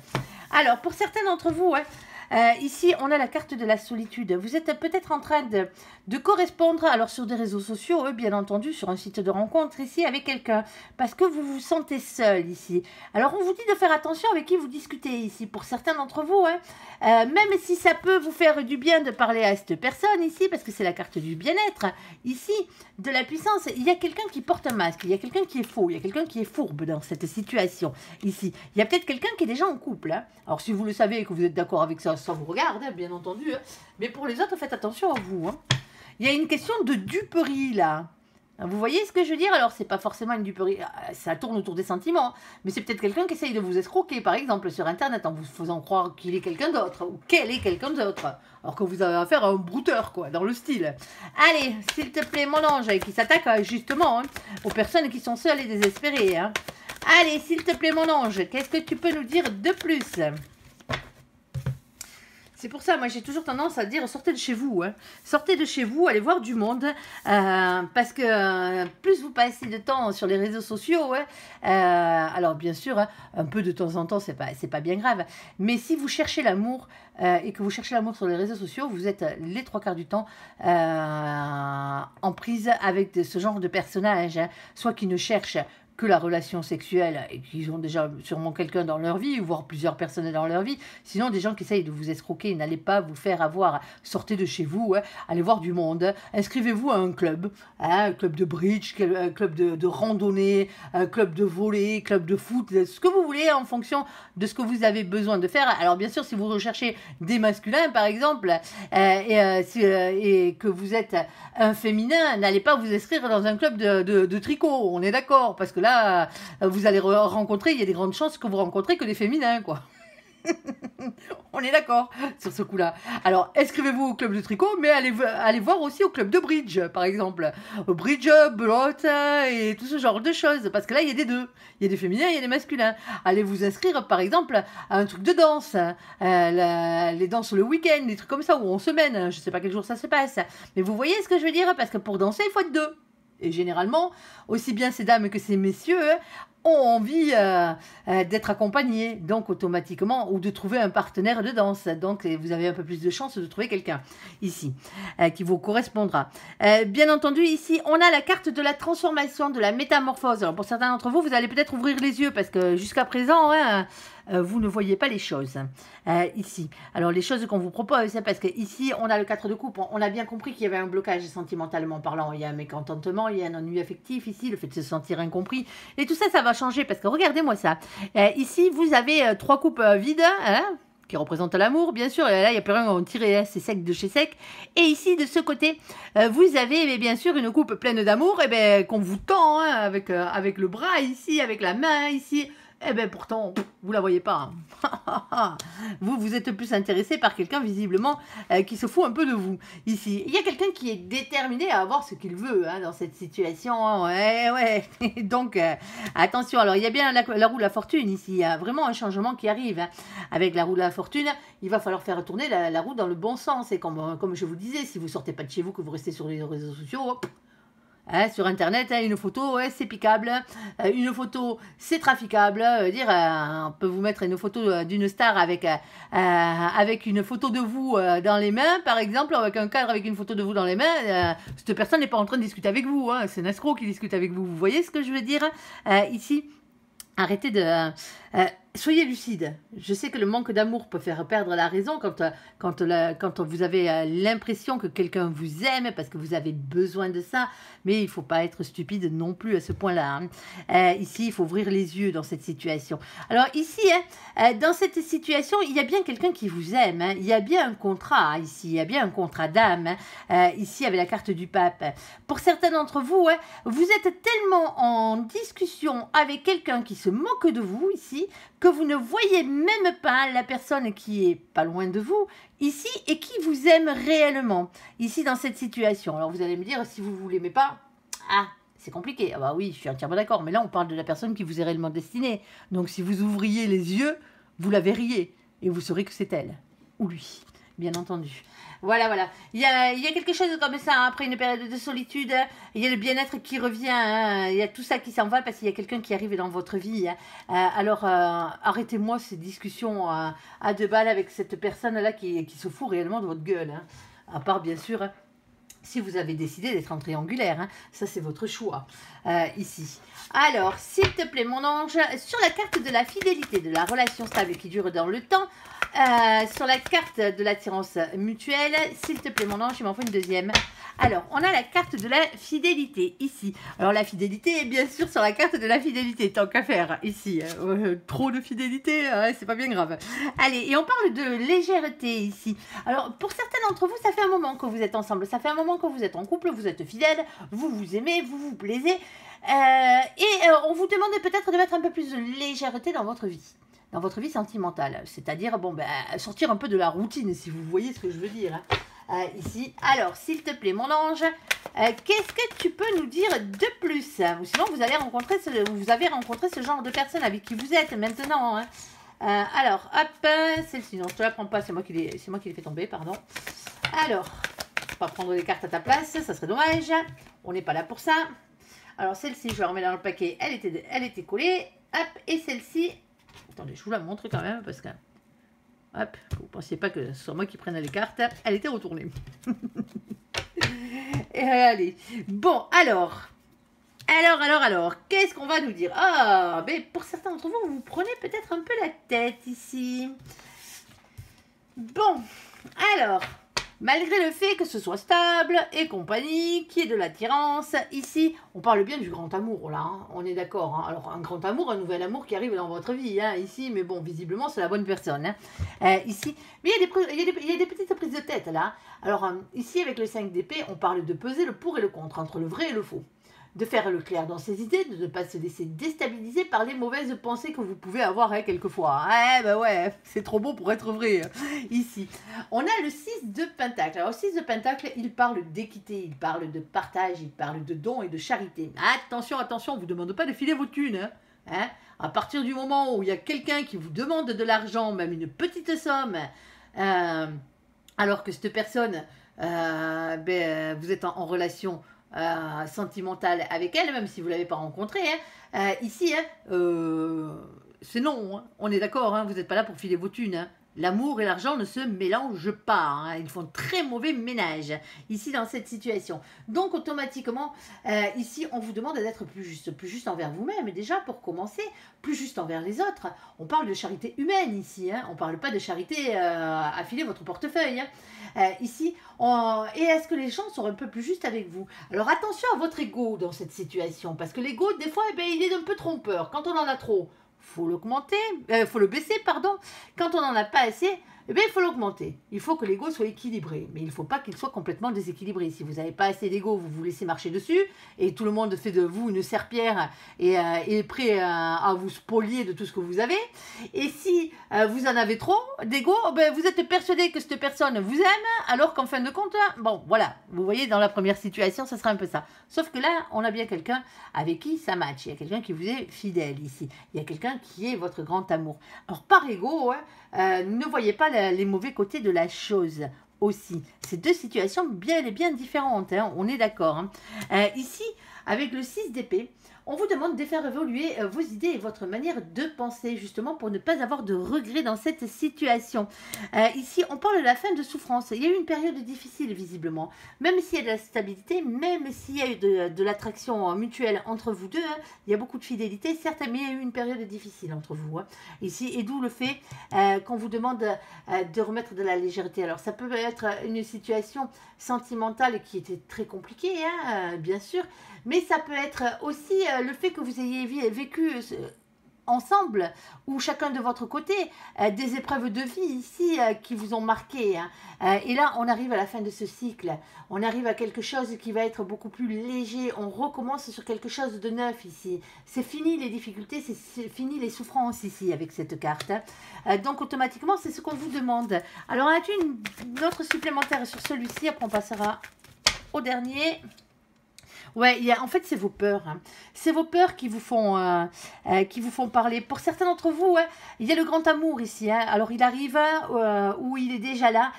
Alors, pour certains d'entre vous, hein, ici, on a la carte de la solitude. Vous êtes peut-être en train de correspondre, alors sur des réseaux sociaux, bien entendu, sur un site de rencontre ici avec quelqu'un, parce que vous vous sentez seul ici. Alors, on vous dit de faire attention avec qui vous discutez ici, pour certains d'entre vous, hein, même si ça peut vous faire du bien de parler à cette personne ici, parce que c'est la carte du bien-être, ici, de la puissance, il y a quelqu'un qui porte un masque, il y a quelqu'un qui est faux, il y a quelqu'un qui est fourbe dans cette situation ici. Il y a peut-être quelqu'un qui est déjà en couple, hein. Alors, si vous le savez et que vous êtes d'accord avec ça, ça vous regarde, hein, bien entendu. Hein. Mais pour les autres, faites attention à vous. Hein. Il y a une question de duperie, là. Vous voyez ce que je veux dire? Alors, c'est pas forcément une duperie, ça tourne autour des sentiments, mais c'est peut-être quelqu'un qui essaye de vous escroquer, par exemple, sur Internet, en vous faisant croire qu'il est quelqu'un d'autre, ou qu'elle est quelqu'un d'autre, alors que vous avez affaire à un brouteur, quoi, dans le style. Allez, s'il te plaît, mon ange, qui s'attaque justement aux personnes qui sont seules et désespérées. Allez, s'il te plaît, mon ange, qu'est-ce que tu peux nous dire de plus? C'est pour ça, moi, j'ai toujours tendance à dire sortez de chez vous. Sortez de chez vous, allez voir du monde. Parce que plus vous passez de temps sur les réseaux sociaux, alors bien sûr, un peu de temps en temps, c'est pas bien grave. Mais si vous cherchez l'amour et que vous cherchez l'amour sur les réseaux sociaux, vous êtes les 3 quarts du temps en prise avec ce genre de personnages. Soit qui ne cherchent que la relation sexuelle et qu'ils ont déjà sûrement quelqu'un dans leur vie, voire plusieurs personnes dans leur vie. Sinon, des gens qui essayent de vous escroquer, n'allez pas vous faire avoir. Sortez de chez vous, allez voir du monde, inscrivez-vous à un club de bridge, un club de randonnée, un club de volley, club de foot, ce que vous voulez en fonction de ce que vous avez besoin de faire. Alors bien sûr, si vous recherchez des masculins, par exemple, et que vous êtes un féminin, n'allez pas vous inscrire dans un club de tricot, on est d'accord, parce que là, vous allez rencontrer, il y a des grandes chances que vous rencontrez que des féminins, quoi. On est d'accord sur ce coup-là. Alors, inscrivez-vous au club de tricot, mais allez voir aussi au club de bridge, par exemple. Au bridge, belote et tout ce genre de choses. Parce que là, il y a des deux. Il y a des féminins, il y a des masculins. Allez vous inscrire, par exemple, à un truc de danse. Les danses le week-end, des trucs comme ça, où en semaine. Je ne sais pas quel jour ça se passe. Mais vous voyez ce que je veux dire? Parce que pour danser, il faut être 2. Et généralement, aussi bien ces dames que ces messieurs ont envie d'être accompagnés, donc automatiquement, ou de trouver un partenaire de danse. Donc, vous avez un peu plus de chances de trouver quelqu'un ici qui vous correspondra. Bien entendu, ici, on a la carte de la transformation, de la métamorphose. Alors, pour certains d'entre vous, vous allez peut-être ouvrir les yeux parce que jusqu'à présent, vous ne voyez pas les choses ici. Alors, les choses qu'on vous propose, parce que ici, on a le 4 de coupe. On a bien compris qu'il y avait un blocage sentimentalement parlant. Il y a un mécontentement, il y a un ennui affectif ici, le fait de se sentir incompris. Et tout ça, ça va changer parce que regardez-moi ça. Ici, vous avez 3 coupes vides, qui représentent l'amour, bien sûr. Et là, il n'y a plus rien à tirer, c'est sec de chez sec. Et ici, de ce côté, vous avez bien sûr une coupe pleine d'amour qu'on vous tend avec le bras ici, avec la main ici. Eh bien, pourtant, vous la voyez pas. Vous êtes plus intéressé par quelqu'un, visiblement, qui se fout un peu de vous, ici. Il y a quelqu'un qui est déterminé à avoir ce qu'il veut dans cette situation. Ouais. Donc, attention. Alors, il y a bien la roue de la fortune, ici. Il y a vraiment un changement qui arrive. Avec la roue de la fortune, il va falloir faire tourner la roue dans le bon sens. Et comme je vous disais, si vous sortez pas de chez vous, que vous restez sur les réseaux sociaux... sur Internet, une photo, c'est piquable. Une photo, c'est traficable. On peut vous mettre une photo d'une star avec une photo de vous dans les mains, par exemple, avec un cadre avec une photo de vous dans les mains. Cette personne n'est pas en train de discuter avec vous. C'est un escroc qui discute avec vous. Vous voyez ce que je veux dire ici? Arrêtez de... soyez lucide. Je sais que le manque d'amour peut faire perdre la raison quand vous avez l'impression que quelqu'un vous aime parce que vous avez besoin de ça. Mais il ne faut pas être stupide non plus à ce point-là. Ici, il faut ouvrir les yeux dans cette situation. Alors ici, dans cette situation, il y a bien quelqu'un qui vous aime. Il y a bien un contrat ici. Il y a bien un contrat d'âme. Ici, avec la carte du pape. Pour certains d'entre vous, vous êtes tellement en discussion avec quelqu'un qui se moque de vous ici, que vous ne voyez même pas la personne qui est pas loin de vous ici et qui vous aime réellement ici dans cette situation. Alors vous allez me dire, si vous ne l'aimez pas, c'est compliqué. Ah bah oui, je suis entièrement d'accord, mais là on parle de la personne qui vous est réellement destinée. Donc si vous ouvriez les yeux, vous la verriez et vous saurez que c'est elle ou lui, bien entendu. Voilà. Il y a quelque chose comme ça, après une période de solitude, il y a le bien-être qui revient, il y a tout ça qui s'en va parce qu'il y a quelqu'un qui arrive dans votre vie. Alors, arrêtez-moi ces discussions à 2 balles avec cette personne-là qui se fout réellement de votre gueule. À part, bien sûr, si vous avez décidé d'être en triangulaire. Ça, c'est votre choix, ici. Alors, s'il te plaît, mon ange, sur la carte de la fidélité, de la relation stable qui dure dans le temps, sur la carte de l'attirance mutuelle, s'il te plaît mon ange, il m'en faut une deuxième. Alors, on a la carte de la fidélité, ici. Alors, la fidélité est bien sûr sur la carte de la fidélité, tant qu'à faire, ici. Trop de fidélité, c'est pas bien grave. Allez, et on parle de légèreté, ici. Alors, pour certains d'entre vous, ça fait un moment que vous êtes ensemble, ça fait un moment que vous êtes en couple, vous êtes fidèles, vous vous aimez, vous vous plaisez. On vous demande peut-être de mettre un peu plus de légèreté dans votre vie sentimentale. C'est-à-dire, bon, ben, sortir un peu de la routine, si vous voyez ce que je veux dire, hein. Ici. Alors, s'il te plaît, mon ange, qu'est-ce que tu peux nous dire de plus? Ou sinon, vous avez rencontré ce genre de personne avec qui vous êtes maintenant, hein. Alors, hop, celle-ci, non, je te la prends pas, c'est moi qui l'ai fait tomber, pardon. Alors, je vais pas prendre les cartes à ta place, ça serait dommage. On n'est pas là pour ça. Alors, celle-ci, je vais la remettre dans le paquet, elle était collée. Hop, et celle-ci, attendez, je vous la montre quand même, parce que... Hop, vous ne pensiez pas que ce soit moi qui prenne les cartes. Elle était retournée. Et allez. Bon, alors, qu'est-ce qu'on va nous dire? Ah, mais pour certains d'entre vous, vous prenez peut-être un peu la tête ici. Bon, alors, malgré le fait que ce soit stable et compagnie, qu'il y ait de l'attirance, ici, on parle bien du grand amour, là, hein, on est d'accord. Hein. Alors, un grand amour, un nouvel amour qui arrive dans votre vie, hein, ici, mais bon, visiblement, c'est la bonne personne. Hein. Ici, mais il y a des petites prises de tête, là. Alors, ici, avec le 5 d'épée, on parle de peser le pour et le contre, entre le vrai et le faux. De faire le clair dans ses idées, de ne pas se laisser déstabiliser par les mauvaises pensées que vous pouvez avoir hein, quelquefois. Ben ouais, c'est trop beau pour être vrai. Ici, on a le 6 de Pentacle. Alors, le 6 de Pentacle, il parle d'équité, il parle de partage, il parle de don et de charité. Attention, attention, on ne vous demande pas de filer vos thunes. Hein. À partir du moment où il y a quelqu'un qui vous demande de l'argent, même une petite somme, alors que cette personne, vous êtes en relation sentimentale avec elle, même si vous ne l'avez pas rencontrée. Hein. Ici, c'est non. Hein. On est d'accord, hein, vous n'êtes pas là pour filer vos thunes. Hein. L'amour et l'argent ne se mélangent pas. Hein. Ils font très mauvais ménage ici dans cette situation. Donc automatiquement, ici, on vous demande d'être plus juste envers vous-même. Déjà, pour commencer, plus juste envers les autres. On parle de charité humaine ici. Hein. On ne parle pas de charité à filer votre portefeuille. Hein. Ici, et est-ce que les gens sont un peu plus justes avec vous? Alors attention à votre ego dans cette situation. Parce que l'ego, des fois, il est un peu trompeur. Quand on en a trop, faut l'augmenter, faut le baisser, pardon. Quand on n'en a pas assez, il faut l'augmenter. Il faut que l'ego soit équilibré, mais il ne faut pas qu'il soit complètement déséquilibré. Si vous n'avez pas assez d'ego, vous vous laissez marcher dessus, et tout le monde fait de vous une serpillère et est prêt à vous spolier de tout ce que vous avez. Et si vous en avez trop d'ego, vous êtes persuadé que cette personne vous aime, alors qu'en fin de compte, bon, voilà, vous voyez, dans la première situation, ça sera un peu ça. Sauf que là, on a bien quelqu'un avec qui ça match. Il y a quelqu'un qui vous est fidèle ici. Il y a quelqu'un qui est votre grand amour. Alors, par ego, ne voyez pas les mauvais côtés de la chose aussi. C'est deux situations bien et bien différentes, hein, on est d'accord. Hein. Ici, avec le 6 d'épée, on vous demande de faire évoluer vos idées et votre manière de penser, justement, pour ne pas avoir de regrets dans cette situation. Ici, on parle de la fin de souffrance. Il y a eu une période difficile, visiblement. Même s'il y a de la stabilité, même s'il y a eu de l'attraction mutuelle entre vous deux, hein, il y a beaucoup de fidélité, certes, mais il y a eu une période difficile entre vous. Hein, ici, et d'où le fait qu'on vous demande de remettre de la légèreté. Alors, ça peut être une situation sentimentale qui était très compliquée, hein, bien sûr, mais ça peut être aussi le fait que vous ayez vécu ensemble, ou chacun de votre côté, des épreuves de vie ici qui vous ont marqué. Hein. Et là, on arrive à la fin de ce cycle. On arrive à quelque chose qui va être beaucoup plus léger. On recommence sur quelque chose de neuf ici. C'est fini les difficultés, c'est fini les souffrances ici avec cette carte. Hein. Donc, automatiquement, c'est ce qu'on vous demande. Alors, on a une autre supplémentaire sur celui-ci. Après, on passera au dernier. Ouais, en fait, c'est vos peurs. Hein. C'est vos peurs qui vous font parler. Pour certains d'entre vous, hein, il y a le grand amour ici. Hein. Alors, il arrive ou il est déjà là.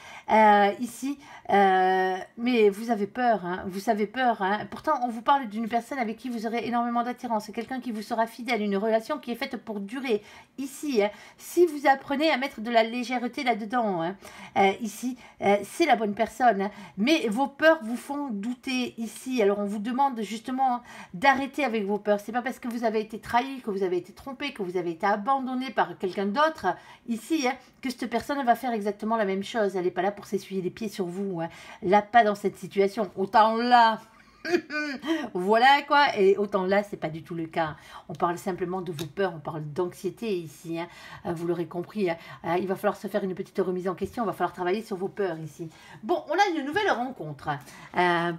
ici, mais vous avez peur, hein, vous avez peur. Hein. Pourtant, on vous parle d'une personne avec qui vous aurez énormément d'attirance. C'est quelqu'un qui vous sera fidèle, une relation qui est faite pour durer. Ici, hein, si vous apprenez à mettre de la légèreté là-dedans, hein, ici, c'est la bonne personne. Hein. Mais vos peurs vous font douter ici. Alors, on vous demande justement d'arrêter avec vos peurs. C'est pas parce que vous avez été trahi, que vous avez été trompé, que vous avez été abandonné par quelqu'un d'autre, ici, hein, que cette personne va faire exactement la même chose. Elle n'est pas là pour s'essuyer les pieds sur vous. Hein. Là, pas dans cette situation. Autant là... voilà quoi, et autant là c'est pas du tout le cas. On parle simplement de vos peurs, on parle d'anxiété ici, hein. Vous l'aurez compris, hein. Il va falloir se faire une petite remise en question, il va falloir travailler sur vos peurs ici. Bon, on a une nouvelle rencontre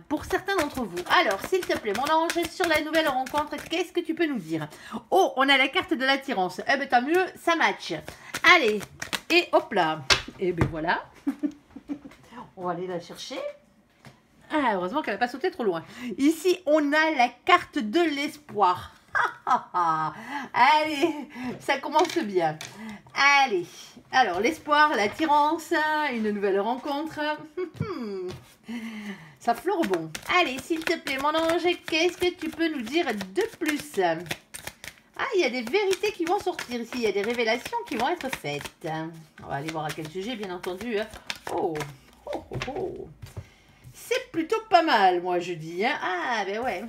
pour certains d'entre vous. Alors s'il te plaît mon ange, sur la nouvelle rencontre, qu'est-ce que tu peux nous dire? Oh, on a la carte de l'attirance, eh ben tant mieux, ça match. Allez, et hop là, et ben voilà. On va aller la chercher. Ah, heureusement qu'elle n'a pas sauté trop loin. Ici, on a la carte de l'espoir. Allez, ça commence bien. Allez, alors l'espoir, l'attirance, une nouvelle rencontre. Ça fleure bon. Allez, s'il te plaît, mon ange, qu'est-ce que tu peux nous dire de plus? Ah, il y a des vérités qui vont sortir ici. Il y a des révélations qui vont être faites. On va aller voir à quel sujet, bien entendu. Oh, oh, oh, oh. C'est plutôt pas mal, moi, je dis. Hein. Ah, ben ouais.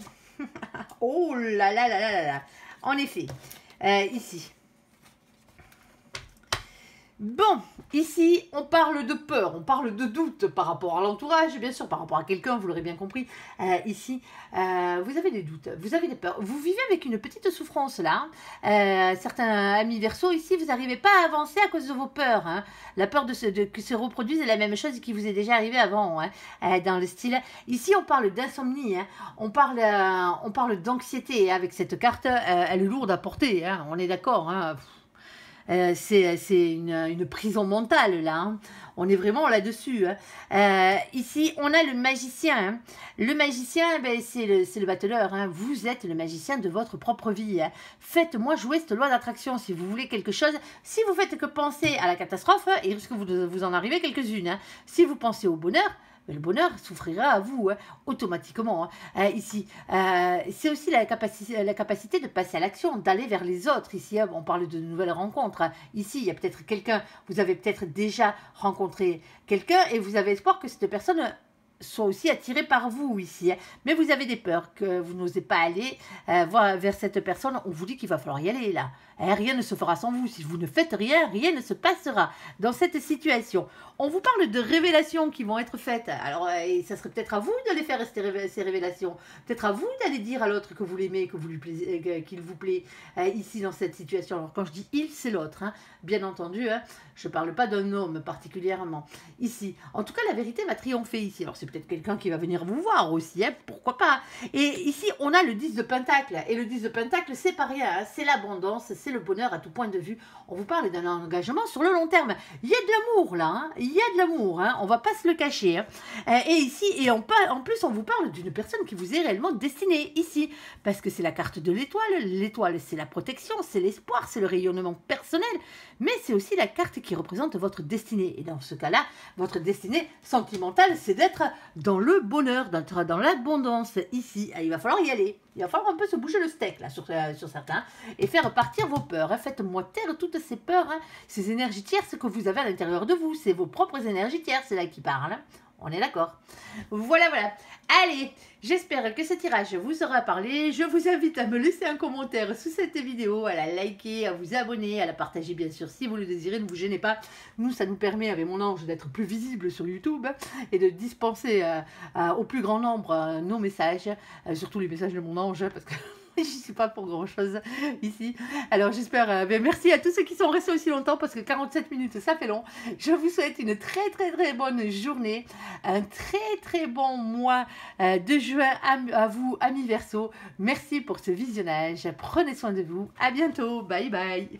Oh là là là là là là. En effet, ici. Bon, ici, on parle de peur, on parle de doute par rapport à l'entourage, bien sûr, par rapport à quelqu'un, vous l'aurez bien compris. Ici, vous avez des doutes, vous avez des peurs. Vous vivez avec une petite souffrance là. Certains amis Verseau, ici, vous n'arrivez pas à avancer à cause de vos peurs. Hein. La peur que se reproduise est la même chose qui vous est déjà arrivé avant, hein, dans le style. Ici, on parle d'insomnie, hein. On parle d'anxiété. Avec cette carte, elle est lourde à porter, hein. On est d'accord, hein. C'est une prison mentale là, hein. On est vraiment là-dessus. Hein. Ici, on a le magicien. Hein. Le magicien, ben, c'est le battleur. Hein. Vous êtes le magicien de votre propre vie. Hein. Faites-moi jouer cette loi d'attraction si vous voulez quelque chose. Si vous faites que penser à la catastrophe, il risque que vous en arrivez quelques-unes. Hein. Si vous pensez au bonheur, le bonheur souffrira à vous, hein, automatiquement. Hein. Ici, c'est aussi la capacité de passer à l'action, d'aller vers les autres. Ici, hein, on parle de nouvelles rencontres. Hein. Ici, il y a peut-être quelqu'un, vous avez peut-être déjà rencontré quelqu'un et vous avez espoir que cette personne soit aussi attirée par vous ici. Hein. Mais vous avez des peurs que vous n'osez pas aller voir vers cette personne. On vous dit qu'il va falloir y aller là. Rien ne se fera sans vous. Si vous ne faites rien, rien ne se passera dans cette situation. On vous parle de révélations qui vont être faites. Alors, ça serait peut-être à vous de les faire ces révélations. Peut-être à vous d'aller dire à l'autre que vous l'aimez, que vous lui plaisez, qu'il vous plaît ici dans cette situation. Alors, quand je dis il, c'est l'autre. Hein. Bien entendu, hein, je ne parle pas d'un homme particulièrement. Ici, en tout cas, la vérité va triompher ici. Alors, c'est peut-être quelqu'un qui va venir vous voir aussi. Hein, pourquoi pas. Et ici, on a le 10 de Pentacle. Et le 10 de Pentacle, c'est pas rien. Hein, c'est l'abondance, c'est le bonheur à tout point de vue. On vous parle d'un engagement sur le long terme. Il y a de l'amour là, hein. Il y a de l'amour, hein. On va pas se le cacher. Hein. Et ici, et en plus, on vous parle d'une personne qui vous est réellement destinée ici. Parce que c'est la carte de l'étoile. L'étoile, c'est la protection, c'est l'espoir, c'est le rayonnement personnel. Mais c'est aussi la carte qui représente votre destinée. Et dans ce cas-là, votre destinée sentimentale, c'est d'être dans le bonheur, d'être dans l'abondance ici. Et il va falloir y aller. Il va falloir un peu se bouger le steak là sur certains et faire partir vos peurs. Hein. Faites-moi taire toutes ces peurs, hein. Ces énergies tierces que vous avez à l'intérieur de vous. C'est vos propres énergies tierces, c'est là qui parlent. Hein. On est d'accord. Voilà, voilà. Allez, j'espère que ce tirage vous aura parlé. Je vous invite à me laisser un commentaire sous cette vidéo, à la liker, à vous abonner, à la partager bien sûr si vous le désirez. Ne vous gênez pas. Nous, ça nous permet avec mon ange d'être plus visible sur YouTube et de dispenser au plus grand nombre nos messages, surtout les messages de mon ange, parce que je ne suis pas pour grand chose ici. Alors j'espère, merci à tous ceux qui sont restés aussi longtemps parce que 47 minutes ça fait long. Je vous souhaite une très très très bonne journée, un très très bon mois de juin à vous amis Verseau. Merci pour ce visionnage, prenez soin de vous, à bientôt, bye bye.